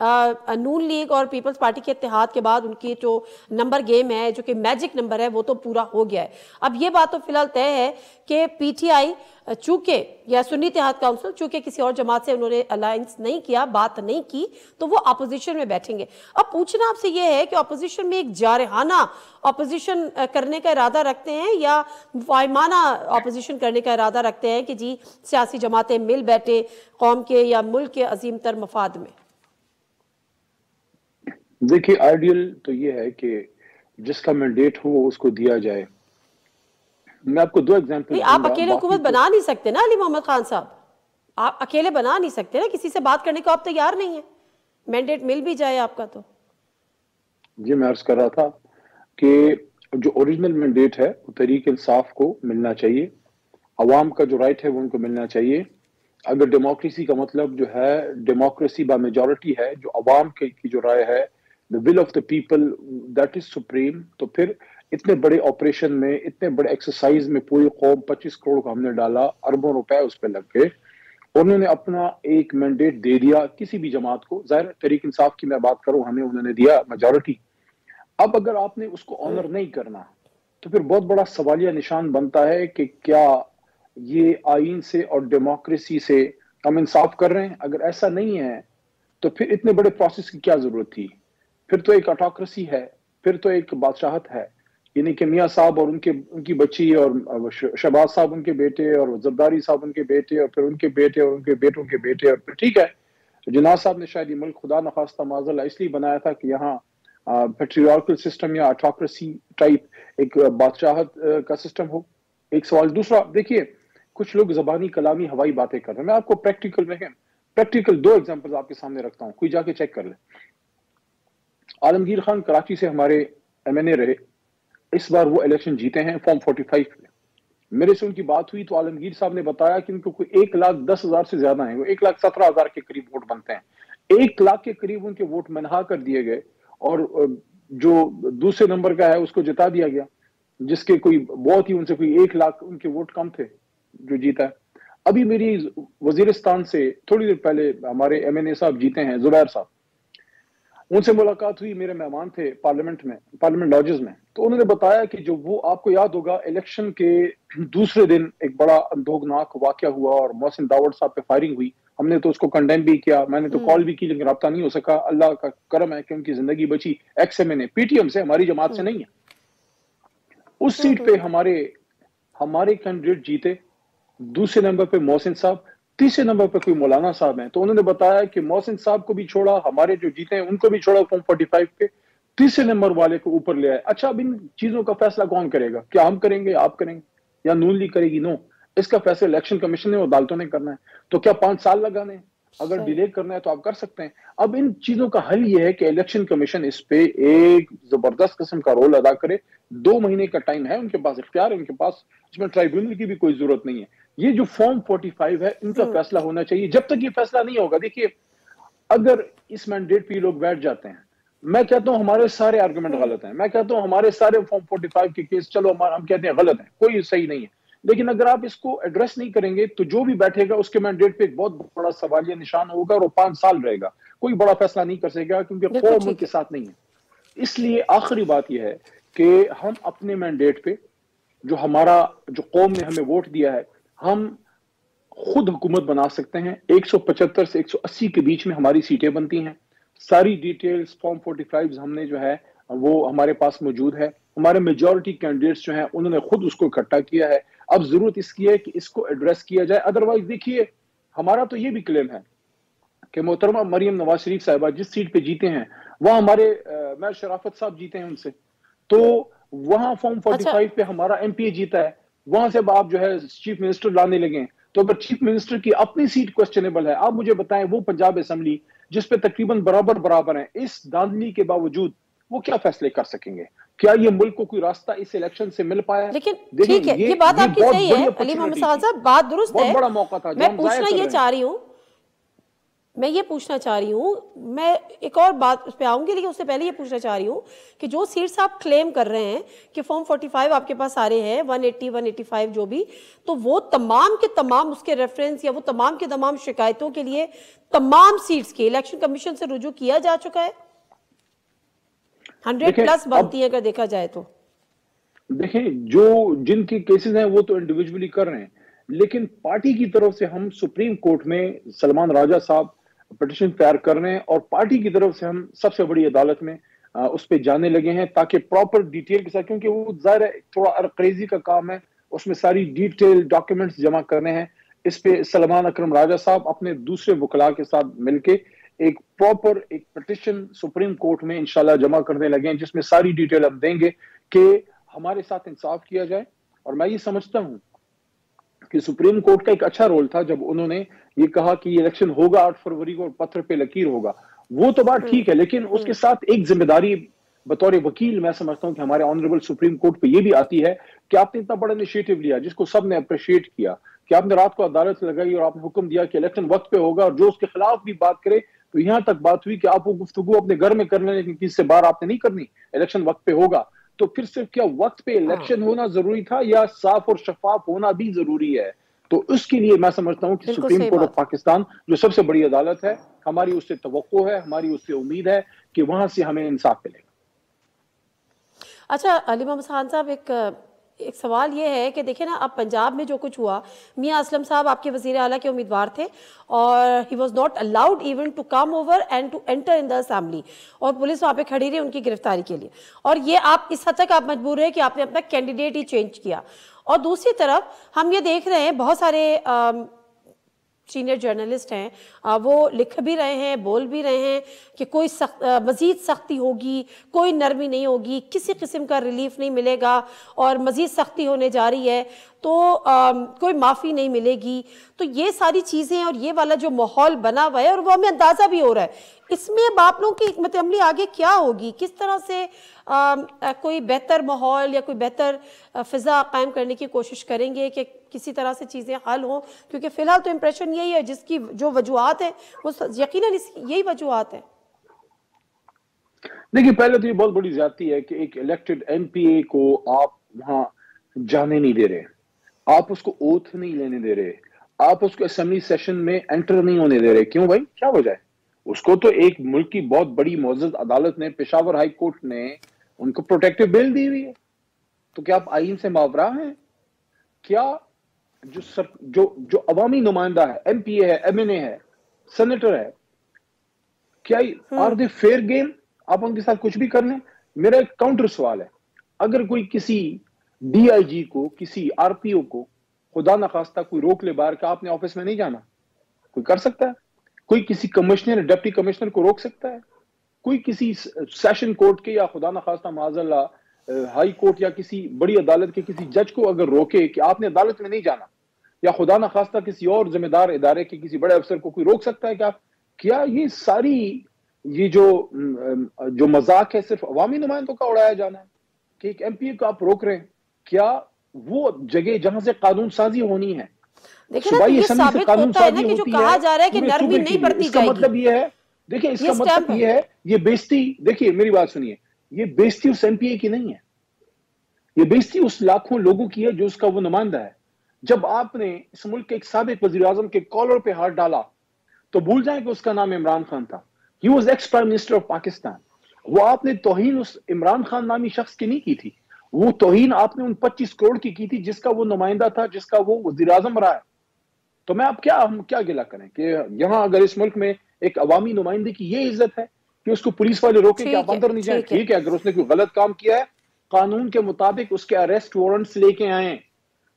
نون league اور Peoples party کے اتحاد کے بعد ان کی جو نمبر گیم ہے جو کہ میجک نمبر ہے وہ تو پورا ہو گیا ہے. اب یہ بات تو فی الحال طے ہے کہ پی ٹی آئی چونکہ یا سنی اتحاد کونسل چونکہ کسی اور جماعت سے انہوں نے الائنس نہیں کیا, بات نہیں کی, تو وہ اپوزیشن میں بیٹھیں گے. اب پوچھنا آپ سے یہ ہے کہ اپوزیشن میں ایک جارحانہ اپوزیشن کرنے کا ارادہ رکھتے ہیں یا مفاہمانہ اپوزیشن کرنے کا ارادہ رکھتے ہیں کہ جی سیاسی جماعتیں مل بیٹھیں قوم کے یا ملک کے عظیم تر مفاد میں؟ دیکھیے آئیڈیل تو یہ ہے کہ جس کا مینڈیٹ ہو وہ اس کو دیا جائے. میں آپ کو دو ایگزامپل. آپ اکیلے حکومت بنا نہیں سکتے نا علی محمد خان صاحب, آپ اکیلے بنا نہیں سکتے نا, کسی سے بات کرنے کو آپ تیار نہیں ہیں, مینڈیٹ مل بھی جائے آپ کا تو. جی میں عرض کر رہا تھا کہ جو اوریجنل مینڈیٹ ہے وہ تحریک انصاف کو ملنا چاہیے, عوام کا جو رائٹ ہے وہ ان کو ملنا چاہیے. اگر ڈیموکریسی کا مطلب جو ہے ڈیموکریسی با میجورٹی ہے, جو عوام کی جو رائے ہے, the will of the people that is supreme, تو پھر اتنے بڑے آپریشن میں, اتنے بڑے ایکسرسائز میں پوری قوم 25 کروڑ کا ہم نے ڈالا, اربوں روپے اس پہ لگ گئے, انہوں نے اپنا ایک مینڈیٹ دے دیا کسی بھی جماعت کو. ظاہر تحریک انصاف کی میں بات کروں, ہمیں انہوں نے دیا میجورٹی. اب اگر آپ نے اس کو آنر نہیں کرنا تو پھر بہت بڑا سوالیہ نشان بنتا ہے کہ کیا یہ آئین سے اور ڈیموکریسی سے ہم انصاف کر رہے ہیں. اگر ایسا نہیں ہے تو پھر اتنے بڑے پروسیس کی کیا ضرورت تھی؟ پھر تو ایک آٹوکریسی ہے, پھر تو ایک بادشاہت ہے. یعنی کہ میاں صاحب اور ان کی بچی اور شہباز صاحب ان کے بیٹے اور زرداری صاحب ان کے بیٹے اور پھر ان کے بیٹے اور ان کے بیٹوں کے بیٹے, اور پھر ٹھیک ہے جناح صاحب نے شاید یہ ملک خدا نخواستہ معاذاللہ اس لیے بنایا تھا کہ یہاں پیٹریارکل سسٹم یا آٹوکریسی ٹائپ ایک بادشاہت کا سسٹم ہو. ایک سوال. دوسرا دیکھیے کچھ لوگ زبانی کلامی ہوائی باتیں کر رہے ہیں. میں آپ کو پریکٹیکل دو ایگزامپلز آپ کے سامنے رکھتا ہوں, کوئی جا کے چیک کر لے. عالمگیر خان کراچی سے ہمارے ایم این اے رہے, اس بار وہ الیکشن جیتے ہیں فارم 45 میں. میرے سے ان کی بات ہوئی تو عالمگیر صاحب نے بتایا کہ ان کو کوئی 1,10,000 سے زیادہ ہیں, وہ 1,17,000 کے قریب ووٹ بنتے ہیں. 1 لاکھ کے قریب ان کے ووٹ منہا کر دیے گئے, اور جو دوسرے نمبر کا ہے اس کو جتا دیا گیا, جس کے کوئی بہت ہی ان سے کوئی 1 لاکھ ان کے ووٹ کم تھے جو جیتا ہے. ابھی میری وزیرستان سے تھوڑی دیر پہلے ہمارے ایم این اے صاحب جیتے ہیں, زبیر صاحب, ان سے ملاقات ہوئی, میرے مہمان تھے پارلیمنٹ لاجز میں. تو انہوں نے بتایا کہ جو وہ آپ کو یاد ہوگا الیکشن کے دوسرے دن ایک بڑا اندوہناک واقعہ ہوا اور محسن داوڑ صاحب پہ فائرنگ ہوئی. ہم نے تو اس کو کنڈیم بھی کیا, میں نے تو کال بھی کی, لیکن رابطہ نہیں ہو سکا. اللہ کا کرم ہے کہ ان کی زندگی بچی. ایکس ایم این اے پی ٹی ایم سے, ہماری جماعت سے نہیں ہے. اس سیٹ پہ ہمارے کینڈیڈیٹ جیتے. دوسرے نمبر پہ محسن صاحب, تیسرے نمبر پہ کوئی مولانا صاحب ہیں. تو انہوں نے بتایا کہ محسن صاحب کو بھی چھوڑا, ہمارے جو جیتے ہیں ان کو بھی چھوڑا فارم 45 پہ, تیسرے نمبر والے کو اوپر لے آئے. اچھا اب ان چیزوں کا فیصلہ کون کرے گا؟ کیا ہم کریں گے, آپ کریں گے, یا نون لیگ کرے گی؟ نو, اس کا فیصلہ الیکشن کمیشن نے اور عدالتوں نے کرنا ہے. تو کیا 5 سال لگانے ہیں؟ اگر ڈیلے کرنا ہے تو آپ کر سکتے ہیں. اب ان چیزوں کا حل یہ ہے کہ الیکشن کمیشن اس پہ ایک زبردست قسم کا رول ادا کرے. 2 مہینے کا ٹائم ہے ان کے پاس, اختیار ہے ان کے پاس, اس میں ٹرائیبیونل کی بھی کوئی ضرورت نہیں ہے. یہ جو فارم 45 ہے ان کا فیصلہ ہونا چاہیے. جب تک یہ فیصلہ نہیں ہوگا, دیکھیے اگر اس مینڈیٹ پہ لوگ بیٹھ جاتے ہیں, میں کہتا ہوں ہمارے سارے آرگومنٹ غلط ہیں. میں کہتا ہوں ہمارے سارے فارم 45 کے کیس چلو ہم کہتے ہیں غلط ہیں, کوئی صحیح نہیں ہے. لیکن اگر آپ اس کو ایڈریس نہیں کریں گے تو جو بھی بیٹھے گا اس کے مینڈیٹ پہ ایک بہت بڑا سوالیہ نشان ہوگا, اور وہ 5 سال رہے گا, کوئی بڑا فیصلہ نہیں کر سکے گا, کیونکہ قوم ملک کے ساتھ نہیں ہے. اس لیے آخری بات یہ ہے کہ ہم اپنے مینڈیٹ پہ جو قوم نے ہمیں ووٹ دیا ہے, ہم خود حکومت بنا سکتے ہیں. 175 سے 180 کے بیچ میں ہماری سیٹیں بنتی ہیں. ساری ڈیٹیلز فارم 45 ہم نے جو ہے وہ ہمارے پاس موجود ہے. ہمارے میجورٹی کینڈیڈیٹس جو ہیں انہوں نے خود اس کو اکٹھا کیا ہے. اب ضرورت اس کی ہے کہ اس کو ایڈریس کیا جائے. ادروائز دیکھیے ہمارا تو یہ بھی کلیم ہے کہ محترمہ مریم نواز شریف صاحبہ جس سیٹ پہ جیتے ہیں وہاں ہمارے میں شرافت صاحب جیتے ہیں ان سے, تو وہاں فارم 45 پہ ہمارا ایم پی اے جیتا ہے. وہاں سے آپ جو ہے چیف منسٹر لانے لگے, تو اگر چیف منسٹر کی اپنی سیٹ کوسچنیبل ہے, آپ مجھے بتائیں وہ پنجاب اسمبلی جس پہ تقریباً برابر ہیں, اس دھاندلی کے باوجود وہ کیا فیصلے کر سکیں گے؟ کیا یہ ملک کو کوئی راستہ اس الیکشن سے مل پایا؟ لیکن ٹھیک ہے, یہ بات آپ کی صحیح ہے علی محمد صاحب, بات درست ہے. بہت بڑا موقع تھا. میں پوچھنا یہ چاہ رہی ہوں, میں یہ پوچھنا چاہ رہی ہوں, میں ایک اور بات اس پہ آؤں گی, لیکن اس سے پہلے یہ پوچھنا چاہ رہی ہوں کہ جو سیٹس آپ کلیم کر رہے ہیں کہ فارم 45 آپ کے پاس سارے ہیں, 180 185 جو بھی, تو وہ تمام کے تمام اس کے ریفرنس یا وہ تمام کے تمام شکایتوں کے لیے تمام سیٹس کے الیکشن کمیشن سے رجوع کیا جا چکا ہے؟ 100 پلس بنتی ہے اگر دیکھا جائے تو. دیکھیں جو جن کے کیسز ہیں وہ تو انڈیویجولی کر رہے ہیں, لیکن پارٹی کی طرف سے ہم سپریم کورٹ میں سلمان راجہ صاحب پٹیشن تیار کر رہے ہیں, اور پارٹی کی طرف سے ہم سب سے بڑی عدالت میں اس پہ جانے لگے ہیں تاکہ پراپر ڈیٹیل کے ساتھ, کیونکہ وہ ظاہر ہے تھوڑا ارقریزی کا کام ہے, اس میں ساری ڈیٹیل ڈاکیومنٹس جمع کرنے ہیں. اس پہ سلمان اکرم راجہ صاحب اپنے دوسرے وکلاء کے ساتھ مل کے ایک پراپر ایک پٹیشن سپریم کورٹ میں انشاءاللہ جمع کرنے لگے ہیں, جس میں ساری ڈیٹیل ہم دیں گے کہ ہمارے ساتھ انصاف کیا جائے. اور میں یہ سمجھتا ہوں کہ سپریم کورٹ کا ایک اچھا رول تھا جب انہوں نے یہ کہا کہ یہ الیکشن ہوگا 8 فروری کو اور پتھر پہ لکیر ہوگا. وہ تو بات ٹھیک ہے, لیکن اس کے ساتھ ایک ذمہ داری بطور وکیل میں سمجھتا ہوں کہ ہمارے آنریبل سپریم کورٹ پہ یہ بھی آتی ہے کہ آپ نے اتنا بڑا انیشیٹو لیا جس کو سب نے اپریشیٹ کیا, کہ آپ نے رات کو عدالت لگائی اور آپ نے حکم دیا کہ الیکشن وقت پہ ہوگا, اور جو اس کے خلاف بھی بات کرے تو یہاں تک بات ہوئی کہ آپ وہ گفتگو اپنے گھر میں کر لیں لیکن کسی سے باہر آپ نے نہیں کرنی, الیکشن وقت پہ ہوگا. تو پھر صرف کیا وقت پہ الیکشن ہونا ضروری تھا یا صاف اور شفاف ہونا بھی ضروری ہے؟ تو اس کے لیے میں سمجھتا ہوں کہ سپریم کورٹ آف پاکستان جو سب سے بڑی عدالت ہے, ہماری اس سے توقع ہے, ہماری اس سے امید ہے کہ وہاں سے ہمیں انصاف ملے گا. اچھا علی محمد خان صاحب, ایک سوال یہ ہے کہ دیکھیں نا, اب پنجاب میں جو کچھ ہوا, میاں اسلم صاحب آپ کے وزیر اعلیٰ کے امیدوار تھے اور he was not allowed even to come over and to enter in the assembly, اور پولیس وہاں پہ کھڑی رہی ان کی گرفتاری کے لیے, اور یہ آپ اس حد تک آپ مجبور ہیں کہ آپ نے اپنا کینڈیڈیٹ ہی چینج کیا. اور دوسری طرف ہم یہ دیکھ رہے ہیں بہت سارے سینئر جرنلسٹ ہیں, وہ لکھ بھی رہے ہیں, بول بھی رہے ہیں کہ کوئی مزید سختی ہوگی, کوئی نرمی نہیں ہوگی, کسی قسم کا ریلیف نہیں ملے گا, اور مزید سختی ہونے جا رہی ہے تو کوئی معافی نہیں ملے گی. تو یہ ساری چیزیں اور یہ والا جو ماحول بنا ہوا ہے, اور وہ ہمیں اندازہ بھی ہو رہا ہے, اس میں اب آپ لوگوں کی حکمت عملی آگے کیا ہوگی؟ کس طرح سے کوئی بہتر ماحول یا کوئی بہتر فضا قائم کرنے کی کوشش کریں گے کہ کسی طرح سے چیزیں حل ہوں؟ کیونکہ فی الحال تو امپریشن یہی ہے, جس کی جو وجوہات ہیں وہ یقیناً یہی وجوہات ہیں. دیکھیے پہلے تو یہ بہت بڑی زیادتی ہے کہ ایک الیکٹڈ ایم پی اے کو آپ وہاں جانے نہیں دے رہے, آپ اس کو اوتھ نہیں لینے دے رہے, آپ اس کو اسمبلی سیشن میں انٹر نہیں ہونے دے رہے. کیوں بھائی, کیا وجہ ہے؟ اس کو تو ایک ملک کی بہت بڑی معزز عدالت نے, پشاور ہائی کورٹ نے ان کو پروٹیکٹیو بیل دی ہوئی ہے. تو کیا آپ آئین سے ماورا ہیں؟ کیا جو عوامی نمائندہ ہے, ایم پی اے ہے, ایم این اے ہے, سینیٹر ہے, کیا آر دے فیئر گیم؟ آپ ان کے ساتھ کچھ بھی کر لیں. میرا ایک کاؤنٹر سوال ہے, اگر کوئی کسی ڈی آئی جی کو, کسی آر پی او کو خدا نخواستہ کوئی روک لے باہر کہ آپ نے آفس میں نہیں جانا, کوئی کر سکتا ہے؟ کوئی کسی کمشنر, ڈپٹی کمشنر کو روک سکتا ہے؟ کوئی کسی سیشن کورٹ کے یا خدا نخواستہ معاذ اللہ ہائی کورٹ یا کسی بڑی عدالت کے کسی جج کو اگر روکے کہ آپ نے عدالت میں نہیں جانا, یا خدا نخواستہ کسی اور ذمہ دار ادارے کے کسی بڑے افسر کو کوئی روک سکتا ہے کیا یہ ساری یہ جو مذاق ہے صرف عوامی نمائندوں کا اڑایا جانا ہے کہ ایک ایم پی اے کو آپ روک رہے ہیں؟ کیا وہ جگہ جہاں سے قانون سازی ہونی ہے, دیکھیں نا, یہ ثابت ہوتا ہے نا کہ جو کہا جا رہا ہے کہ نرمی نہیں برتی جائے گی. مطلب یہ ہے, دیکھیں اس کا مطلب یہ ہے, یہ بےزتی, دیکھیے میری بات سنیے, یہ بےزتی اس ایم پی اے کی نہیں ہے, یہ بےزتی اس لاکھوں لوگوں کی ہے جو اس کا وہ نمائندہ ہے. جب آپ نے اس ملک کے ایک سابق وزیر اعظم کے کالر پہ ہاتھ ڈالا تو بھول جائیں کہ اس کا نام عمران خان تھا. He was ex prime minister of Pakistan. وہ آپ نے توہین اس عمران خان نامی شخص کی نہیں کی تھی, وہ توہین آپ نے ان 25 کروڑ کی تھی جس کا وہ نمائندہ تھا, جس کا وہ وزیر اعظم رہا ہے. تو میں اب ہم کیا گلا کریں کہ یہاں اگر اس ملک میں ایک عوامی نمائندے کی یہ عزت ہے کہ اس کو پولیس والے روکیں کہ آپ اندر نہیں جائیں, ٹھیک ہے, اگر اس نے کوئی غلط کام کیا ہے قانون کے مطابق اس کے اریسٹ وارنٹس لے کے آئیں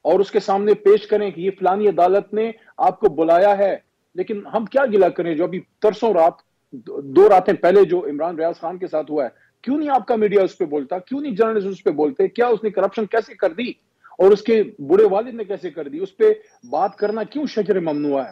اور اس کے سامنے پیش کریں کہ یہ فلانی عدالت نے آپ کو بلایا ہے. لیکن ہم کیا گلا کریں جو ابھی ترسوں رات 2 راتیں پہلے جو عمران ریاض خان کے ساتھ ہوا ہے, کیوں نہیں آپ کا میڈیا اس پہ بولتا, کیوں نہیں جرنلسٹ اس پہ بولتے, کیا اس نے کرپشن کیسے کر دی اور اس کے بڑے والد نے کیسے کر دی, اس پہ بات کرنا کیوں شجر ممنوع ہے؟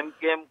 MQM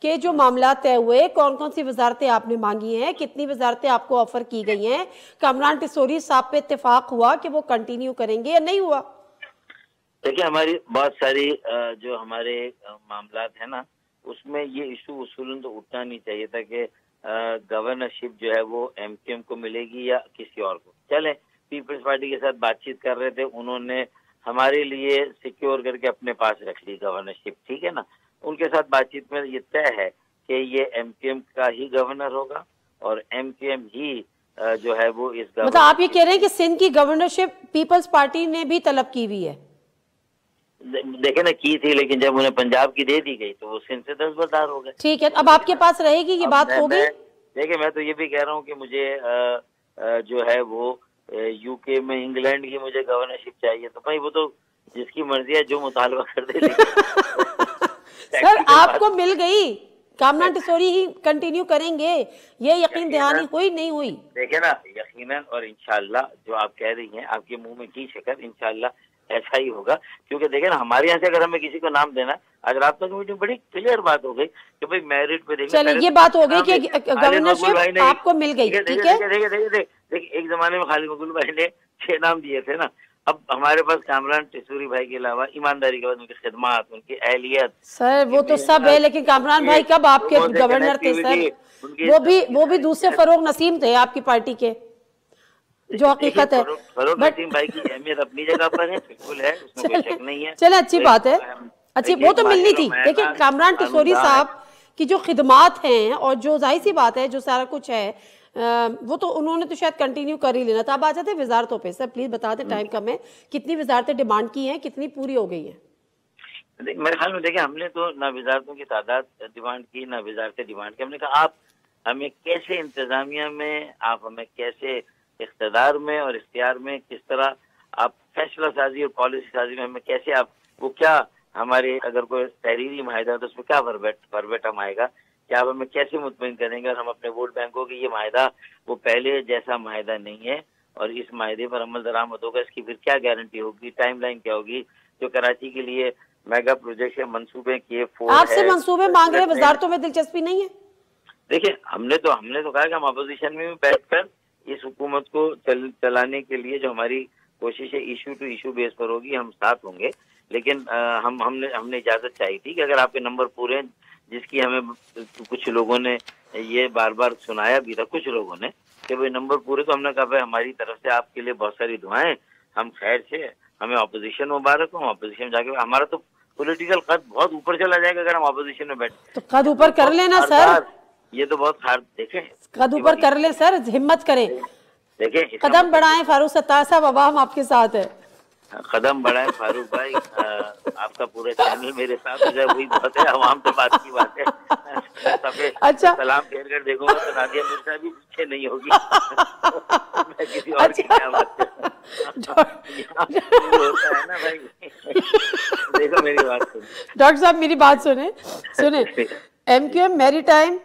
کہ جو معاملات طے ہوئے، کون کون سی وزارتیں آپ نے مانگی ہیں، کتنی وزارتیں آپ کو آفر کی گئی ہیں، کامران ٹسوری صاحب پہ اتفاق ہوا کہ وہ کنٹینیو کریں گے یا نہیں ہوا؟ دیکھیں ہماری بہت ساری جو ہمارے معاملات ہیں نا، اس میں یہ ایشو اصولاً تو اٹھنا نہیں چاہیے تھا کہ گورنرشپ جو ہے وہ ایم کیو ایم کو ملے گی یا کسی اور کو. چلیں پیپلز پارٹی کے ساتھ بات چیت کر رہے تھے، انہوں نے ہمارے لیے سیکیور کر کے اپنے پاس رکھ لی گورنرشپ، ٹھیک ہے نا. ان کے ساتھ بات چیت میں یہ طے ہے کہ یہ ایم کیو ایم کا ہی گورنر ہوگا اور ایم کیو ایم ہی جو ہے وہ اس مطلب آپ یہ کہہ رہے ہیں کہ سندھ کی گورنرشپ پیپلز پارٹی نے بھی طلب کی ہوئی ہے؟ دیکھیں نا کی تھی، لیکن جب انہیں پنجاب کی دے دی گئی تو وہ سندھ سے دستبردار ہو گئے. ٹھیک ہے، اب آپ کے پاس رہے گی یہ بات ہوگی؟ دیکھیں میں تو یہ بھی کہہ رہا ہوں کہ مجھے جو ہے وہ یو کے میں انگلینڈ کی مجھے گورنرشپ چاہیے، تو بھائی وہ تو جس کی مرضی ہے جو مطالبہ کر دے. سر آپ کو مل گئی، کامران ٹسوری ہی کنٹینیو کریں گے، یہ یقین دہانی ہوئی نہیں ہوئی؟ دیکھیں نا یقیناً، اور انشاءاللہ جو آپ کہہ رہی ہیں، آپ کے منہ میں کی شکر، انشاءاللہ ایسا ہی ہوگا. کیونکہ دیکھیں نا ہمارے یہاں سے اگر ہمیں کسی کو نام دینا، آج رابطہ کمیٹی میں بڑی کلیئر بات ہو گئی کہ بھائی میرٹ پہ دیکھیں. چلیں یہ بات ہو گئی کہ گورنرشپ آپ کو مل گئی، ٹھیک ہے. دیکھیں ایک زمانے میں خالد مقبول بھائی نے 6 نام دیے تھے نا، اب ہمارے پاس کامران ٹسوری بھائی کے علاوہ ایمانداری کے بعد ان کی خدمات، ان کی اہلیت. سر وہ تو سب ہے، لیکن کامران بھائی کب آپ کے گورنر تھے سر؟ وہ بھی دوسرے فروغ نسیم تھے آپ کی پارٹی کے، جو حقیقت ہے. فروغ نسیم بھائی کی اہمیت اپنی جگہ پر ہے، بالکل ہے، اس میں کوئی شک نہیں ہے. چلے اچھی بات ہے، اچھی وہ تو ملنی تھی. دیکھیں کامران ٹسوری صاحب کی جو خدمات ہیں اور جو ظاہر سی بات ہے جو سارا کچھ ہے وہ تو انہوں نے تو شاید کنٹینیو کر ہی لینا تھا. اب آ جاتے ہیں وزارتوں پہ. سر پلیز بتا دیں، ٹائم کم ہے، کتنی وزارتیں ڈیمانڈ کی ہیں، کتنی پوری ہو گئی ہیں؟ میرے خیال میں دیکھیں ہم نے تو نہ وزارتوں کی تعداد ڈیمانڈ کی نہ وزارتیں ڈیمانڈ کی. ہم نے کہا آپ ہمیں کیسے انتظامیہ میں، آپ ہمیں کیسے اقتدار میں اور اختیار میں، کس طرح آپ فیصلہ سازی اور پالیسی سازی میں ہمیں کیسے آپ وہ کیا ہمارے اگر کوئی تحریری معاہدہ تو اس میں کیا وربیٹم آئے گا کہ آپ ہمیں کیسے مطمئن کریں گے. اور ہم اپنے ووٹ بینکوں کی یہ معاہدہ وہ پہلے جیسا معاہدہ نہیں ہے اور اس معاہدے پر عمل درآمد ہوگا، اس کی پھر کیا گارنٹی ہوگی، ٹائم لائن کیا ہوگی. جو کراچی کے لیے میگا پروجیکٹ کے منصوبے کیے، آپ سے منصوبے مانگ رہے، وزارتوں میں دلچسپی نہیں ہے؟ دیکھیں ہم نے تو کہا کہ ہم اپوزیشن میں بھی بیٹھ کر اس حکومت کو چلانے کے لیے جو ہماری کوشش ہے ایشو ٹو ایشو بیس پر ہوگی، ہم ساتھ ہوں گے. لیکن ہم نے اجازت چاہی تھی کہ اگر آپ کے نمبر پورے ہیں، جس کی ہمیں کچھ لوگوں نے یہ بار بار سنایا بھی تھا، کچھ لوگوں نے کہ بھائی نمبر پورے، تو ہم نے کہا بھائی ہماری طرف سے آپ کے لیے بہت ساری دعائیں، ہم خیر سے، ہمیں اپوزیشن مبارک ہوں، اپوزیشن جا کے ہمارا تو پولیٹیکل قد بہت اوپر چلا جائے گا اگر ہم اپوزیشن میں بیٹھے تو قد اوپر کر لینا سر، یہ تو بہت ہارڈ. دیکھیں قد اوپر کر لیں سر، ہمت کریں، دیکھیں قدم بڑھائیں. فاروق ستار صاحب اب ہم آپ کے ساتھ ہیں. قدم بڑھائیں فاروق بھائی، آپ کا پورا چینل میرے ساتھ ہے، وہی بہت ہے، عوام سے بات کی بات ہے. اچھا سلام پھیر کر دیکھوں گا تو نادیہ مرزا بھی پیچھے نہیں ہوگی. میں کسی اور کی کیا بات کروں، ہوتا ہے نا بھائی. دیکھو میری بات سنیں ڈاکٹر صاحب، میری بات سنیں. ایم کیو ایم میری ٹائم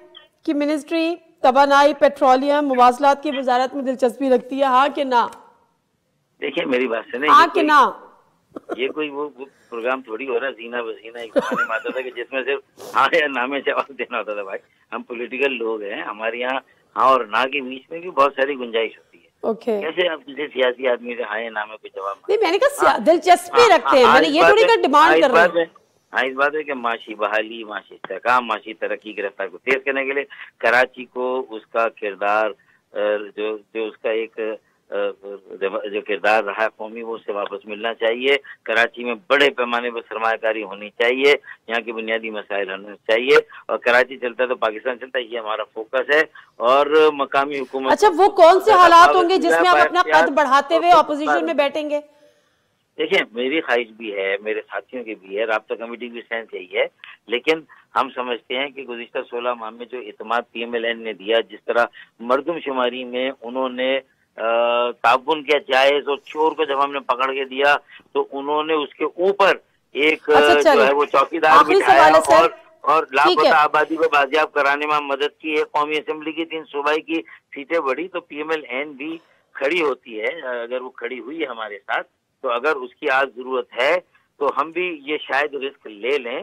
کی منسٹری، توانائی، پیٹرولیم، مواصلات کی وزارت میں دلچسپی رکھتی ہے، ہاں کہ نہ؟ دیکھیں میری بات سنیں، ہاں کہ نہ؟ یہ کوئی وہ پروگرام تھوڑی ہو رہا ہے زینہ بزینہ ایک زمانے میں آتا تھا کہ جس میں صرف ہاں یا نہ میں جواب دینا ہوتا تھا. بھائی ہم پولیٹیکل لوگ ہیں، ہمارے یہاں ہاں اور نہ کے بیچ میں بھی بہت ساری گنجائش ہوتی ہے. کیسے آپ کسی سیاسی آدمی سے ہاں یا نہ میں کوئی جواب نہیں، میں نے کہا دلچسپی رکھتے ہیں، میں نے یہ تھوڑی کہ ڈیمانڈ کر رہے ہیں. ہاں اس بات ہے کہ معاشی بحالی، معاشی استحکام، معاشی ترقی کی رفتار کو تیز کرنے کے لیے کراچی کو اس کا کردار جو اس کا ایک جو کردار رہا قومی، وہ اسے واپس ملنا چاہیے. کراچی میں بڑے پیمانے پر سرمایہ کاری ہونی چاہیے، یہاں کے بنیادی مسائل ہونے چاہیے، اور کراچی چلتا ہے تو پاکستان چلتا ہے، یہ ہمارا فوکس ہے. اور مقامی حکومت. اچھا وہ کون سے حالات ہوں گے جس میں آپ اپنا قد بڑھاتے ہوئے اپوزیشن میں بیٹھیں گے؟ دیکھیں میری خواہش بھی ہے، میرے ساتھیوں کی بھی ہے، رابطہ کمیٹی کی سینس یہی ہے، لیکن ہم سمجھتے ہیں کہ گزشتہ 16 ماہ میں جو اعتماد پی ایم ایل این نے دیا، جس طرح مردم شماری میں انہوں نے تعاون کیا جائز، اور چور کو جب ہم نے پکڑ کے دیا تو انہوں نے اس کے اوپر ایک جو ہے وہ چوکیدار بٹھایا اور لاپتہ آبادی کو بازیاب کرانے میں مدد کی ہے. قومی اسمبلی کی 3 صوبائی کی سیٹیں بڑھی تو پی ایم ایل این بھی کھڑی ہوتی ہے، اگر وہ کھڑی ہوئی ہے ہمارے ساتھ، تو اگر اس کی آج ضرورت ہے تو ہم بھی یہ شاید رسک لے لیں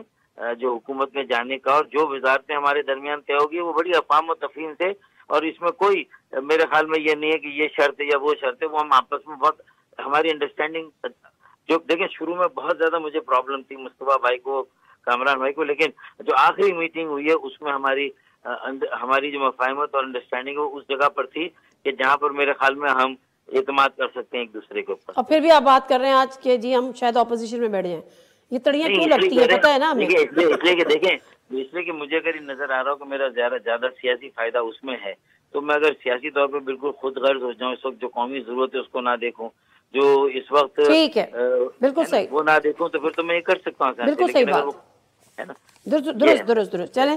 جو حکومت میں جانے کا، اور جو وزارتیں ہمارے درمیان طے ہوگی وہ بڑی افہام و تفہیم سے، اور اس میں کوئی میرے خیال میں یہ نہیں ہے کہ یہ شرط ہے یا وہ شرط ہے، وہ ہم آپس میں بہت ہماری انڈرسٹینڈنگ، جو دیکھیں شروع میں بہت زیادہ مجھے پرابلم تھی مصطفیٰ بھائی کو، کامران بھائی کو، لیکن جو آخری میٹنگ ہوئی ہے اس میں ہماری جو مفاہمت اور انڈرسٹینڈنگ ہے اس جگہ پر تھی کہ جہاں پر میرے خیال میں ہم اعتماد کر سکتے ہیں ایک دوسرے کے اوپر. اور پھر بھی آپ بات کر رہے ہیں آج کہ جی ہم شاید اپوزیشن میں بیٹھ جائیں، یہ تڑیاں کیوں لگتی ہیں پتہ ہے نا ہمیں؟ اس لیے کہ دیکھیں، اس لیے کہ مجھے اگر یہ نظر آ رہا ہو کہ میرا زیادہ سیاسی فائدہ اس میں ہے، تو میں اگر سیاسی طور پہ بالکل خود غرض ہو جاؤں، اس وقت جو قومی ضرورت ہے اس کو نہ دیکھوں، جو اس وقت ٹھیک ہے، بالکل صحیح، وہ نہ دیکھوں، تو پھر تو میں یہ کر سکتا ہوں. بالکل صحیح بات ہے نا، درست. چلیں،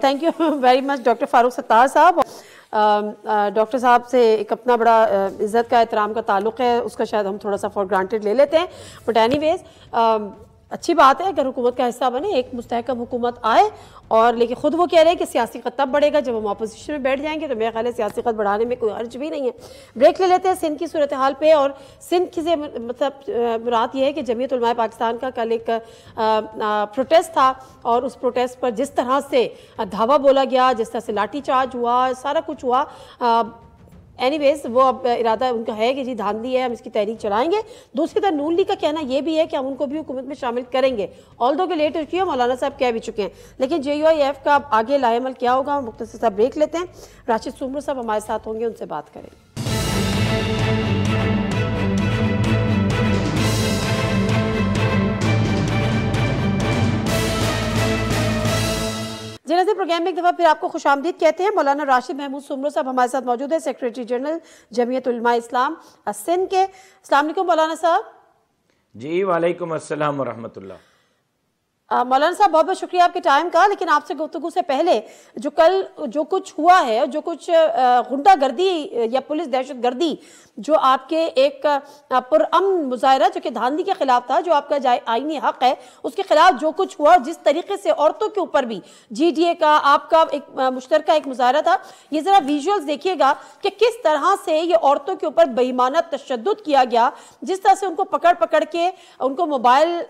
thank you very much doctor Farooq Sattar sahab. Doctor صاحب سے ایک اپنا بڑا عزت کا احترام کا تعلق ہے، اس کا شاید ہم تھوڑا سا فار گرانٹیڈ لے لیتے ہیں، بٹ اینی ویز اچھی بات ہے اگر حکومت کا حصہ بنے، ایک مستحکم حکومت آئے. اور لیکن خود وہ کہہ رہے ہیں کہ سیاسی خط تب بڑھے گا جب ہم اپوزیشن میں بیٹھ جائیں گے، تو میرا خیال ہے سیاسی خط بڑھانے میں کوئی حرج بھی نہیں ہے. بریک لے لیتے ہیں سندھ کی صورتحال پہ. اور سندھ کی مطلب مراد یہ ہے کہ جمعیت علماء پاکستان کا کل ایک پروٹیسٹ تھا، اور اس پروٹیسٹ پر جس طرح سے دھاوا بولا گیا، جس طرح سے لاٹھی چارج ہوا، سارا کچھ ہوا. اینی ویز وہ اب ارادہ ان کا ہے کہ جی دھاندلی ہے، ہم اس کی تحریک چلائیں گے. دوسری طرف نون لیگ کا کہنا یہ بھی ہے کہ ہم ان کو بھی حکومت میں شامل کریں گے، آلدو کہ لیٹ ہو چکی ہے، مولانا صاحب کہہ بھی چکے ہیں. لیکن JUIF کا آگے لاہ عمل کیا ہوگا، ہم مختصر سا بریک لیتے ہیں. راشد سومرو صاحب ہمارے ساتھ ہوں گے، ان سے بات کریں گے. جنازے پروگرام میں ایک دفعہ پھر آپ کو خوش آمدید کہتے ہیں. مولانا راشد محمود سومرو صاحب ہمارے ساتھ موجود ہیں، سیکریٹری جنرل جمعیت علماء اسلام سندھ کے. السلام علیکم مولانا صاحب. جی وعلیکم السلام ورحمۃ اللہ. مولانا صاحب بہت بہت شکریہ آپ کے ٹائم کا. لیکن آپ سے گفتگو سے پہلے کل جو کچھ ہوا ہے، جو کچھ غنڈہ گردی یا پولیس دہشت گردی جو آپ کے ایک پرامن مظاہرہ جو کہ دھاندلی کے خلاف تھا، جو آپ کا آئینی حق ہے، اس کے خلاف جو کچھ ہوا، جس طریقے سے عورتوں کے اوپر بھی GDA کا آپ کا ایک مشترکہ ایک مظاہرہ تھا، یہ ذرا ویژولز دیکھیے گا کہ کس طرح سے یہ عورتوں کے اوپر بے ایمانہ تشدد کیا گیا، جس طرح سے ان کو پکڑ کے ان کو موبائل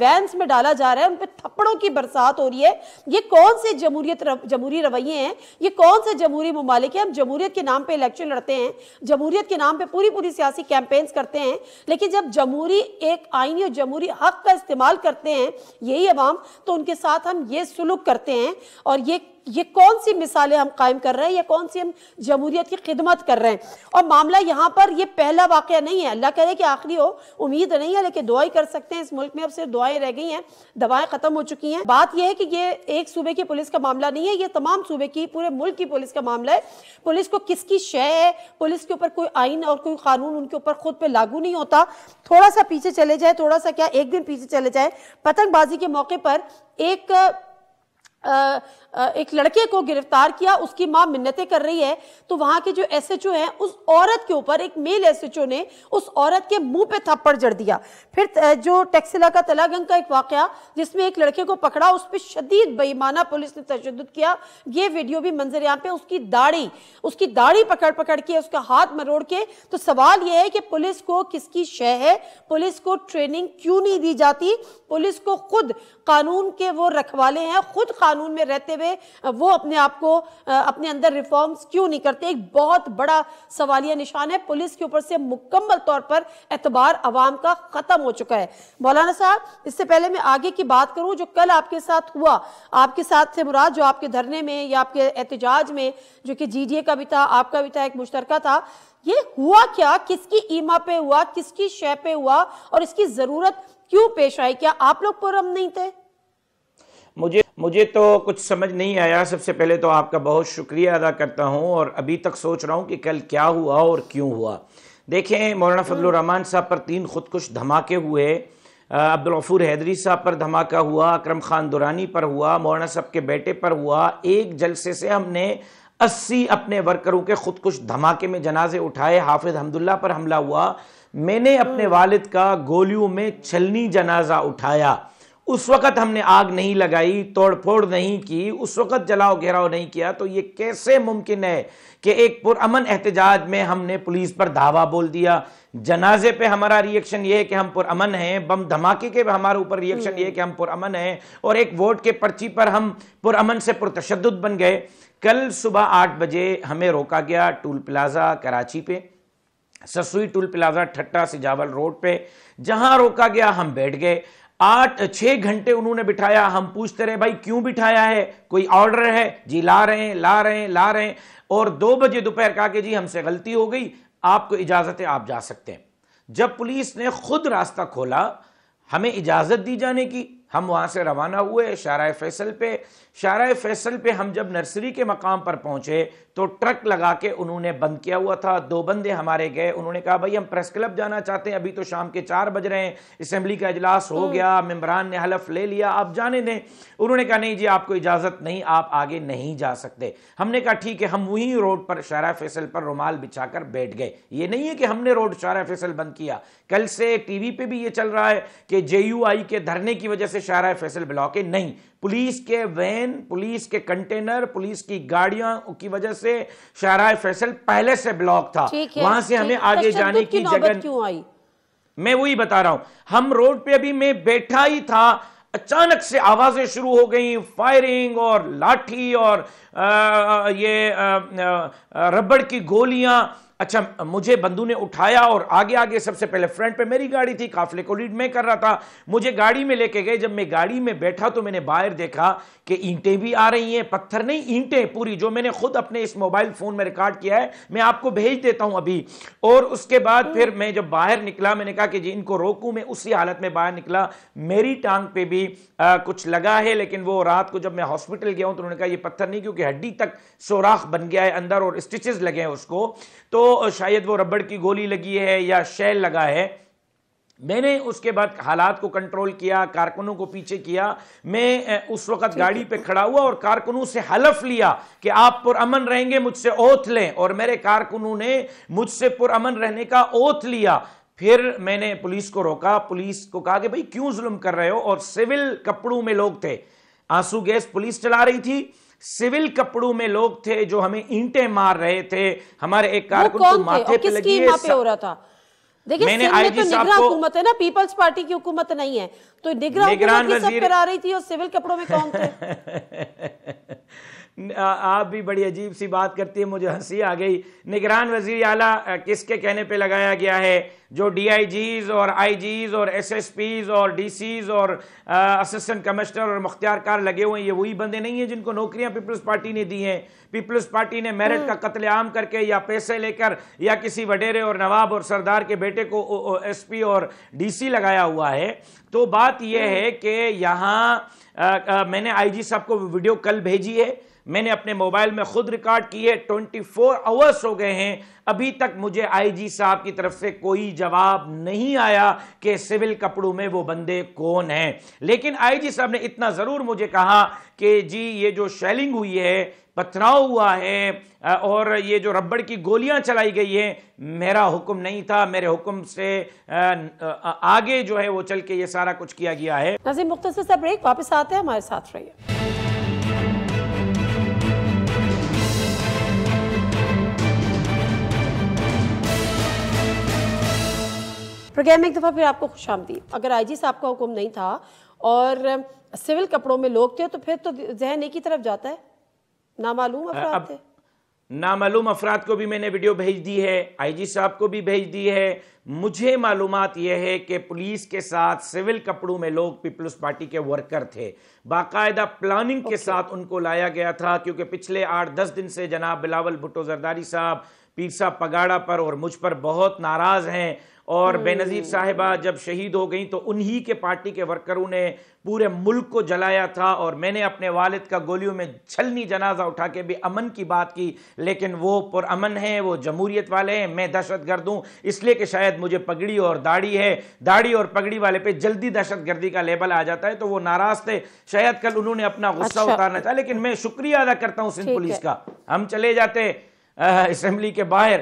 وینز میں ڈالا جا رہا ہے، ان پہ تھپڑوں کی برسات ہو رہی ہے. یہ کون سے جمہوری رویے ہیں؟ یہ کون سے جمہوری ممالک ہیں؟ ہم جمہوریت کے نام پہ الیکشن لڑتے ہیں، جمہوریت کے نام پہ پوری سیاسی کیمپینز کرتے ہیں، لیکن جب جمہوری ایک آئینی اور جمہوری حق کا استعمال کرتے ہیں یہی عوام، تو ان کے ساتھ ہم یہ سلوک کرتے ہیں. اور یہ کون سی مثالیں ہم قائم کر رہے ہیں، یا کون سی ہم جمہوریت کی خدمت کر رہے ہیں؟ اور معاملہ یہاں پر یہ پہلا واقعہ نہیں ہے، اللہ کرے کہ آخری ہو، امید نہیں ہے، لیکن دعائیں کر سکتے ہیں. اس ملک میں اب صرف دعائیں رہ گئی ہیں، دوائیں ختم ہو چکی ہیں. بات یہ ہے کہ یہ ایک صوبے کی پولیس کا معاملہ نہیں ہے، یہ تمام صوبے کی، پورے ملک کی پولیس کا معاملہ ہے. پولیس کو کس کی شے ہے، پولیس کے اوپر کوئی آئین اور کوئی قانون ان کے اوپر خود پہ لاگو نہیں ہوتا. تھوڑا سا پیچھے چلے جائے، تھوڑا سا کیا ایک دن پیچھے چلے جائے، پتنگ بازی کے موقع پر ایک لڑکے کو گرفتار کیا، اس کی ماں منتیں کر رہی ہے، تو وہاں کے جو SHO ہیں اس عورت کے اوپر، ایک میل SHO نے اس عورت کے منہ پہ تھپڑ جڑ دیا. پھر جو ٹیکسلا کا تلا گنگ کا ایک واقعہ جس میں ایک لڑکے کو پکڑا، اس پہ شدید بے ایمانہ پولیس نے تشدد کیا. یہ ویڈیو بھی منظر عام پہ، اس کی داڑھی پکڑ کے، اس کا ہاتھ مروڑ کے. تو سوال یہ ہے کہ پولیس کو کس کی شے ہے؟ پولیس کو ٹریننگ کیوں نہیں دی جاتی؟ پولیس کو خود قانون کے وہ رکھوالے ہیں، خود قانون میں رہتے ہوئے وہ اپنے آپ کو اپنے اندر ریفارمز کیوں نہیں کرتے؟ ایک بہت بڑا سوالیہ نشان ہے. پولیس کے اوپر سے مکمل طور پر اعتبار عوام کا ختم ہو چکا ہے. مولانا صاحب، اس سے پہلے میں آگے کی بات کروں، جو کل آپ کے ساتھ ہوا، آپ کے ساتھ سے مراد جو آپ کے دھرنے میں یا آپ کے احتجاج میں، جو کہ GDA کا بھی تھا، آپ کا بھی تھا، ایک مشترکہ تھا، یہ ہوا کیا؟ کس کی ایما پہ ہوا؟ کس کی شے پہ ہوا؟ اور اس کی ضرورت کیوں پیش آئی؟ کیا آپ لوگ پرامن نہیں تھے؟ مجھے تو کچھ سمجھ نہیں آیا. سب سے پہلے تو آپ کا بہت شکریہ ادا کرتا ہوں، اور ابھی تک سوچ رہا ہوں کہ کل کیا ہوا اور کیوں ہوا. دیکھیں، مولانا فضل الرحمان صاحب پر 3 خودکش دھماکے ہوئے، عبدالغفور حیدری صاحب پر دھماکہ ہوا، اکرم خان دورانی پر ہوا، مولانا صاحب کے بیٹے پر ہوا. ایک جلسے سے ہم نے 80 اپنے ورکروں کے خودکش دھماکے میں جنازے اٹھائے. حافظ حمداللہ پر حملہ ہوا، میں نے اپنے والد کا گولیوں میں چھلنی جنازہ اٹھایا. اس وقت ہم نے آگ نہیں لگائی، توڑ پھوڑ نہیں کی، اس وقت جلاؤ گھیراؤ نہیں کیا، تو یہ کیسے ممکن ہے کہ ایک پرامن احتجاج میں ہم نے پولیس پر دھاوا بول دیا؟ جنازے پہ ہمارا ریئیکشن یہ ہے کہ ہم پرامن ہیں، بم دھماکے کے ہمارے اوپر ریئیکشن یہ ہے کہ ہم پرامن ہیں، اور ایک ووٹ کے پرچی پر ہم پرامن سے پرتشدد بن گئے۔ کل صبح 8 بجے ہمیں روکا گیا ٹول پلازا کراچی پہ، Sassui toll plaza Thatta Sujawal road پہ، جہاں روکا گیا ہم بیٹھ گئے۔ 6 گھنٹے انہوں نے بٹھایا، ہم پوچھتے رہے بھائی کیوں بٹھایا ہے، کوئی آرڈر ہے؟ جی لا رہے ہیں، اور 2 بجے دوپہر کہا کہ جی ہم سے غلطی ہو گئی، آپ کو اجازت ہے، آپ جا سکتے ہیں۔ جب پولیس نے خود راستہ کھولا، ہمیں اجازت دی جانے کی، ہم وہاں سے روانہ ہوئے شارع فیصل پہ۔ شارع فیصل پہ ہم جب نرسری کے مقام پر پہنچے تو ٹرک لگا کے انہوں نے بند کیا ہوا تھا، 2 بندے ہمارے گئے، انہوں نے کہا بھائی ہم پریس کلب جانا چاہتے ہیں، ابھی تو شام کے 4 بج رہے ہیں، اسمبلی کا اجلاس ہو گیا، ممبران نے حلف لے لیا، آپ جانے دیں۔ انہوں نے کہا نہیں جی آپ کو اجازت نہیں، آپ آگے نہیں جا سکتے۔ ہم نے کہا ٹھیک ہے، ہم وہیں روڈ پر شارع فیصل پر رومال بچھا کر بیٹھ گئے۔ یہ نہیں ہے کہ ہم نے روڈ شارع فیصل بند کیا، کل سے ٹی وی پہ بھی یہ چل رہا ہے کہ JUI کے دھرنے کی وجہ سے شارع فیصل بلاک ہے، نہیں، پولیس کے وین، پولیس کے کنٹینر، پولیس کی گاڑیاں کی وجہ سے شارع فیصل پہلے سے بلاک تھا، وہاں سے ہمیں آگے جانے کی جگہ کیوں آئی؟ میں وہی بتا رہا ہوں، ہم روڈ پہ ابھی میں بیٹھا ہی تھا، اچانک سے آوازیں شروع ہو گئیں، فائرنگ اور لاٹھی اور ربڑ کی گولیاں۔ اچھا مجھے بندوں نے اٹھایا اور آگے سب سے پہلے فرنٹ پہ میری گاڑی تھی، قافلے کو لیڈ میں کر رہا تھا، مجھے گاڑی میں لے کے گئے۔ جب میں گاڑی میں بیٹھا تو میں نے باہر دیکھا کہ اینٹیں بھی آ رہی ہیں، پتھر نہیں اینٹیں پوری، جو میں نے خود اپنے اس موبائل فون میں ریکارڈ کیا ہے، میں آپ کو بھیج دیتا ہوں ابھی۔ اور اس کے بعد پھر میں جب باہر نکلا میں نے کہا کہ جی ان کو روکوں، میں اسی حالت میں باہر نکلا، میری ٹانگ پہ بھی کچھ لگا ہے، لیکن وہ رات کو جب میں ہاسپٹل گیا ہوں تو انہوں نے کہا یہ پتھر نہیں، کیونکہ ہڈی تک سوراخ بن گیا ہے اندر اور اسٹچز لگے ہیں اس کو، تو شاید وہ ربڑ کی گولی لگی ہے یا شیل لگا ہے۔ میں نے اس کے بعد حالات کو کنٹرول کیا، کارکنوں کو پیچھے کیا، میں اس وقت گاڑی پہ کھڑا ہوا اور کارکنوں سے حلف لیا کہ آپ پرامن رہیں گے، مجھ سے اوتھ لیں، اور میرے کارکنوں نے مجھ سے پرامن رہنے کا اوتھ لیا۔ پھر میں نے پولیس کو روکا، پولیس کو کہا کہ بھئی کیوں ظلم کر رہے ہو، اور سول کپڑوں میں لوگ تھے، آنسو گیس پولیس چلا رہی تھی، سول کپڑوں میں لوگ تھے جو ہمیں اینٹیں مار رہے تھے، ہمارے ایک کارکن کو ماتھے پہ لگی ہے۔ ہو رہا تھا دیکھیں سندھ میں تو نگراں حکومت ہے نا، پیپلز پارٹی کی حکومت نہیں ہے، تو نگراں حکومت کی سب کرا رہی تھی، اور سول کپڑوں میں کون تھے؟ آپ بھی بڑی عجیب سی بات کرتی ہے، مجھے ہنسی آ گئی۔ نگران وزیر اعلیٰ کس کے کہنے پہ لگایا گیا ہے؟ جو DIGs اور IGs اور SSPs اور DCs اور اسسٹنٹ کمشنر اور مختار کار لگے ہوئے ہیں، یہ وہی بندے نہیں ہیں جن کو نوکریاں پیپلز پارٹی نے دی ہیں۔ پیپلز پارٹی نے میرٹ کا قتل عام کر کے یا پیسے لے کر یا کسی وڈیرے اور نواب اور سردار کے بیٹے کو SP اور DC لگایا ہوا ہے۔ تو بات یہ ہے کہ یہاں میں نے IG صاحب کو ویڈیو کل بھیجی ہے، میں نے اپنے موبائل میں خود ریکارڈ کی ہے، 24 آورز ہو گئے ہیں، ابھی تک مجھے IG صاحب کی طرف سے کوئی جواب نہیں آیا کہ سول کپڑوں میں وہ بندے کون ہیں۔ لیکن IG صاحب نے اتنا ضرور مجھے کہا کہ جی یہ جو شیلنگ ہوئی ہے، پتھراؤ ہوا ہے اور یہ جو ربڑ کی گولیاں چلائی گئی ہیں، میرا حکم نہیں تھا، میرے حکم سے آگے جو ہے وہ چل کے یہ سارا کچھ کیا گیا ہے۔ ناظرین مختصر سا بریک، واپس آتے ہیں، ہمارے ساتھ رہیے۔ پروگرام میں ایک دفعہ پھر آپ کو خوش آمدید۔ اگر IG صاحب کا حکم نہیں تھا اور سول کپڑوں میں لوگ تھے تو پھر تو ذہن ایک ہی طرف جاتا ہے، نامعلوم افراد تھے۔ نامعلوم افراد کو بھی میں نے ویڈیو بھیج دی ہے، IG صاحب کو بھی بھیج دی ہے۔ مجھے معلومات یہ ہے کہ پولیس کے ساتھ سول کپڑوں میں لوگ پیپلز پارٹی کے ورکر تھے، باقاعدہ پلاننگ کے ساتھ ان کو لایا گیا تھا، کیونکہ پچھلے 8-10 دن سے جناب بلاول بھٹو زرداری صاحب پیر صاحب پگاڑا پر اور مجھ پر بہت ناراض ہیں، اور بے نظیر صاحبہ جب شہید ہو گئیں تو انہی کے پارٹی کے ورکروں نے پورے ملک کو جلایا تھا، اور میں نے اپنے والد کا گولیوں میں چھلنی جنازہ اٹھا کے بھی امن کی بات کی، لیکن وہ پرامن ہیں، وہ جمہوریت والے ہیں، میں دہشت گرد ہوں، اس لیے کہ شاید مجھے پگڑی اور داڑھی ہے، داڑھی اور پگڑی والے پہ جلدی دہشت گردی کا لیبل آ جاتا ہے، تو وہ ناراض تھے، شاید کل انہوں نے اپنا غصہ اتارنا تھا۔ لیکن میں شکریہ ادا کرتا ہوں سندھ پولیس کا، ہم چلے جاتے اسمبلی کے باہر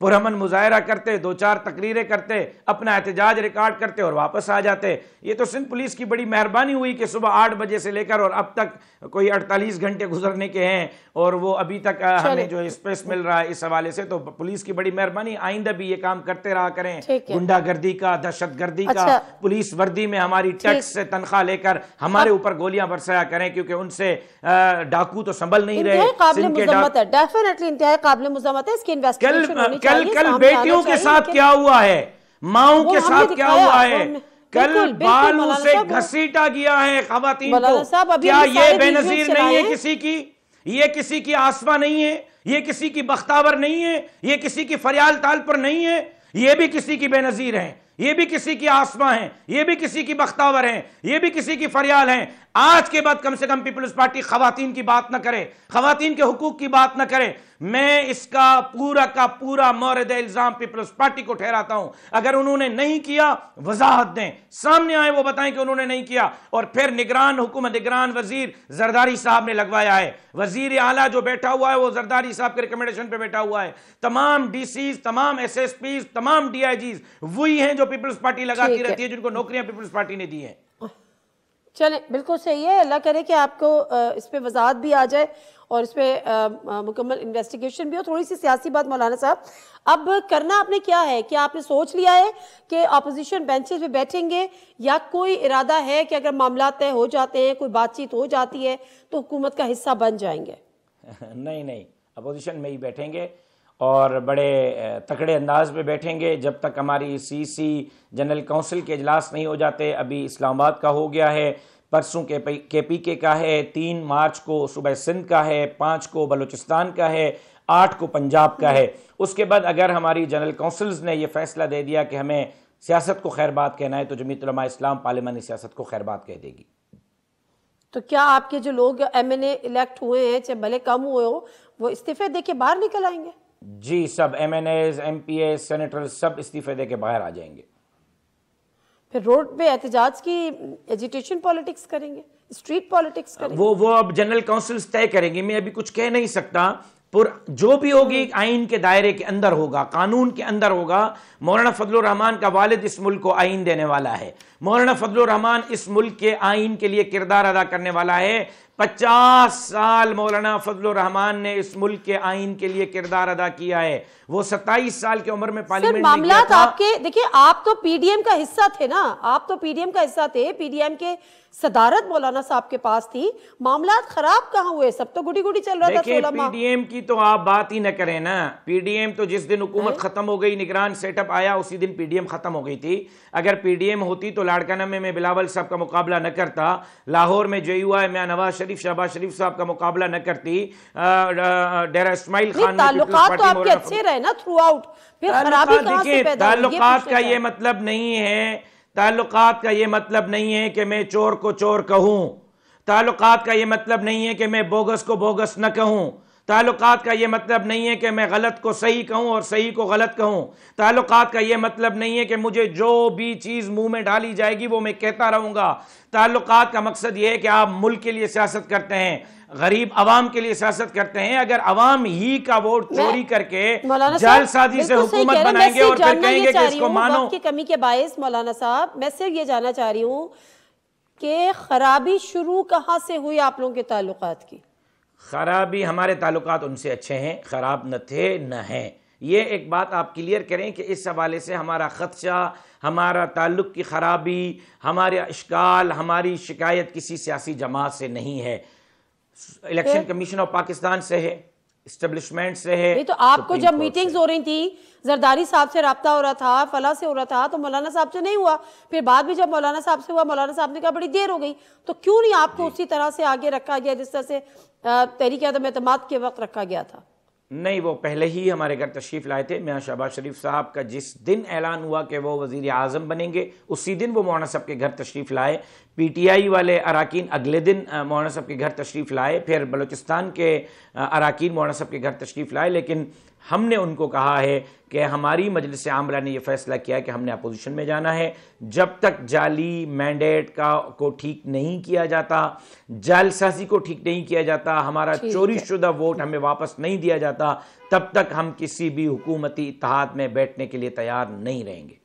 پرامن مظاہرہ کرتے، 2-4 تقریریں کرتے، اپنا احتجاج ریکارڈ کرتے اور واپس آ جاتے۔ یہ تو سندھ پولیس کی بڑی مہربانی ہوئی کہ صبح 8 بجے سے لے کر اور اب تک کوئی 48 گھنٹے گزرنے کے ہیں اور وہ ابھی تک ہمیں جو اسپیس مل رہا ہے اس حوالے سے، تو پولیس کی بڑی مہربانی۔ آئندہ بھی یہ کام کرتے رہا کریں، گنڈا گردی کا، دہشت گردی کا، پولیس وردی میں ہماری ٹیکس سے تنخواہ لے کر ہمارے اوپر گولیاں برسایا کریں، کیونکہ ان سے ڈاکو تو سنبھل نہیں رہے۔ قابل مذمت ہے، ڈیفینیٹلی انتہائی قابل مذمت ہے، اس کی انویسٹیگیشن ہونی چاہیے۔ کل بیٹیوں کے ساتھ کیا ہوا ہے، ماؤں کے ساتھ کیا ہوا ہے، کل بالوں سے گھسیٹا گیا ہے خواتین کو۔ کیا یہ بے نظیر نہیں ہے کسی کی؟ یہ کسی کی آسما نہیں ہے، یہ کسی کی بختاور نہیں ہے، یہ کسی کی فریال تال پر نہیں ہے، یہ بھی کسی کی بے نظیر ہیں، یہ بھی کسی کی آسما ہیں، یہ بھی کسی کی بختاور ہیں، یہ بھی کسی کی فریال ہیں۔ آج کے بعد کم سے کم پیپلز پارٹی خواتین کی بات نہ کرے، خواتین کے حقوق کی بات نہ کرے۔ میں اس کا پورا مورد الزام پیپلز پارٹی کو ٹھہراتا ہوں۔ اگر انہوں نے نہیں کیا وضاحت دیں، سامنے آئے، وہ بتائیں کہ انہوں نے نہیں کیا۔ اور پھر نگران حکومت، نگران وزیر زرداری صاحب نے لگوایا ہے، وزیر اعلیٰ جو بیٹھا ہوا ہے وہ زرداری صاحب کے ریکمنڈیشن پہ بیٹھا ہوا ہے۔ تمام ڈی سیز، تمام ایس ایس پیز، تمام ڈی آئی جیز وہی ہیں جو پیپلز پارٹی لگاتی رہتی ہے، جن کو نوکریاں پیپلز پارٹی نے دی ہیں۔ چلیں، بالکل صحیح ہے، اللہ کرے کہ آپ کو اس پہ وضاحت بھی آ جائے اور اس پہ مکمل انویسٹیگیشن بھی ہو۔ تھوڑی سی سیاسی بات مولانا صاحب، اب کرنا آپ نے کیا ہے؟ کہ آپ نے سوچ لیا ہے کہ اپوزیشن بینچز پہ بیٹھیں گے، یا کوئی ارادہ ہے کہ اگر معاملات طے ہو جاتے ہیں، کوئی بات چیت ہو جاتی ہے تو حکومت کا حصہ بن جائیں گے؟ نہیں، اپوزیشن میں ہی بیٹھیں گے اور بڑے تکڑے انداز میں بیٹھیں گے جب تک ہماری CC جنرل کونسل کے اجلاس نہیں ہو جاتے۔ ابھی اسلام آباد کا ہو گیا ہے، پرسوں KPK کا ہے، 3 مارچ کو صوبہ سندھ کا ہے، 5 کو بلوچستان کا ہے، 8 کو پنجاب کا ہے۔ اس کے بعد اگر ہماری جنرل کونسلز نے یہ فیصلہ دے دیا کہ ہمیں سیاست کو خیر بات کہنا ہے تو جمعیت علماء اسلام پارلیمانی سیاست کو خیر بات کہہ دے گی۔ تو کیا آپ کے جو لوگ MNA الیکٹ ہوئے ہیں، چاہے بھلے کم ہوئے ہو، وہ استعفے دے کے باہر نکل آئیں گے؟ جی، سب MNAs، MPAs، سینیٹرز سب استعفے دے کے باہر آ جائیں گے۔ پھر روڈ پہ احتجاج کی ایجیٹیشن پالیٹکس کریں گے، اسٹریٹ پالیٹکس کریں گے؟ وہ اب جنرل کونسلز طے کریں گے، میں ابھی کچھ کہہ نہیں سکتا۔ جو بھی ہوگی آئین کے دائرے کے اندر ہوگا، قانون کے اندر ہوگا۔ مولانا فضل الرحمان کا والد اس ملک کو آئین دینے والا ہے، مولانا فضل الرحمان اس ملک کے آئین کے لیے کردار ادا کرنے والا ہے۔ 50 سال مولانا فضل الرحمان نے اس ملک کے آئین کے لیے کردار ادا کیا ہے۔ وہ 27 سال کی عمر میں پارلیمنٹ میں گیا تھا۔ آپ کے دیکھیں، آپ تو PDM کا حصہ تھے نا، آپ تو PDM کا حصہ تھے، PDM کے صدارت مولانا صاحب کے پاس تھی۔ معاملات خراب کہاں ہوئے؟ سب تو گڈی گڈی چل رہا تھا 16 ماہ۔ PDM کی تو آپ بات ہی نہ کریں نا۔ PDM تو جس دن حکومت ختم ہو گئی، نگران سیٹ اپ آیا، اسی دن PDM ختم ہو گئی تھی۔ اگر PDM ہوتی تو لاڑکانہ میں بلاول صاحب کا مقابلہ نہ کرتا، لاہور میں JUI میں نواز شریف، شہباز شریف صاحب کا مقابلہ نہ کرتی، ڈیرہ اسماعیل خان میں تعلقات تو آپ کے اچھے رہے نا تھرو آؤٹ، پھر خرابی کہاں سے پیدا ہوئی؟ تعلقات کا یہ مطلب نہیں ہے، تعلقات کا یہ مطلب نہیں ہے کہ میں چور کو چور کہوں، تعلقات کا یہ مطلب نہیں ہے کہ میں بوگس کو بوگس نہ کہوں، تعلقات کا یہ مطلب نہیں ہے کہ میں غلط کو صحیح کہوں اور صحیح کو غلط کہوں، تعلقات کا یہ مطلب نہیں ہے کہ مجھے جو بھی چیز منہ میں ڈالی جائے گی وہ میں کہتا رہوں گا۔ تعلقات کا مقصد یہ ہے کہ آپ ملک کے لیے سیاست کرتے ہیں، غریب عوام کے لیے سیاست کرتے ہیں۔ اگر عوام ہی کا ووٹ چوری کر کے جعل سازی سے حکومت بنائیں گے اور پھر کہیں گے کہ اس کو مانو۔ وقت کی کمی کے باعث مولانا صاحب میں صرف یہ جاننا چاہ رہی ہوں کہ خرابی شروع کہاں سے ہوئی آپ لوگوں کے تعلقات کی؟ خرابی، ہمارے تعلقات ان سے اچھے ہیں، خراب نہ تھے نہ ہیں۔ یہ ایک بات آپ کلیئر کریں کہ اس حوالے سے ہمارا خدشہ، ہمارا تعلق کی خرابی، ہمارے اشکال، ہماری شکایت کسی سیاسی جماعت سے نہیں ہے، الیکشن کمیشن آف پاکستان سے ہے، اسٹیبلشمنٹ سے ہے۔ نہیں تو آپ کو جب میٹنگز ہو رہی تھی، زرداری صاحب سے رابطہ ہو رہا تھا، فلاں سے ہو رہا تھا، تو مولانا صاحب سے نہیں ہوا، پھر بعد میں جب مولانا صاحب سے ہوا، مولانا صاحب نے کہا بڑی دیر ہو گئی، تو کیوں نہیں آپ کو اسی طرح سے آگے رکھا گیا جس طرح سے تحریک عدم اعتماد کے وقت رکھا گیا تھا؟ نہیں، وہ پہلے ہی ہمارے گھر تشریف لائے تھے۔ میاں شہباز شریف صاحب کا جس دن اعلان ہوا کہ وہ وزیر اعظم بنیں گے، اسی دن وہ مولانا صاحب کے گھر تشریف لائے۔ PTI والے اراکین اگلے دن مولانا صاحب کے گھر تشریف لائے، پھر بلوچستان کے اراکین مولانا صاحب کے گھر تشریف لائے، لیکن ہم نے ان کو کہا ہے کہ ہماری مجلس عاملہ نے یہ فیصلہ کیا کہ ہم نے اپوزیشن میں جانا ہے. جب تک جعلی مینڈیٹ کو ٹھیک نہیں کیا جاتا، جعل سازی کو ٹھیک نہیں کیا جاتا، ہمارا چوری شدہ ووٹ ہمیں واپس نہیں دیا جاتا، تب تک ہم کسی بھی حکومتی اتحاد میں بیٹھنے کے لیے تیار نہیں رہیں گے.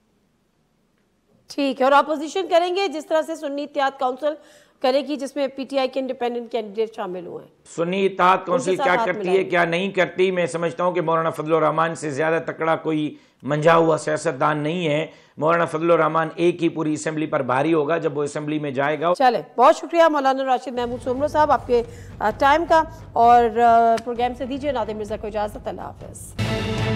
ٹھیک ہے، اور اپوزیشن کریں گے جس طرح سے سنی اتحاد کونسل کرے گی جس میں پی ٹی آئی کے انڈیپینڈنٹ کینڈیڈیٹ شامل ہوئے ہیں. سنی اتحاد کونسل کیا کرتی ہے کیا نہیں کرتی، میں سمجھتا ہوں کہ مولانا فضل الرحمان سے زیادہ تکڑا کوئی منجھا ہوا سیاستدان نہیں ہے. مولانا فضل الرحمان ایک ہی پوری اسمبلی پر بھاری ہوگا جب وہ اسمبلی میں جائے گا. چلے، بہت شکریہ مولانا راشد محمود سومرو صاحب آپ کے ٹائم کا، اور پروگرام سے دیجیے نادر مرزا کو اجازت. اللہ حافظ.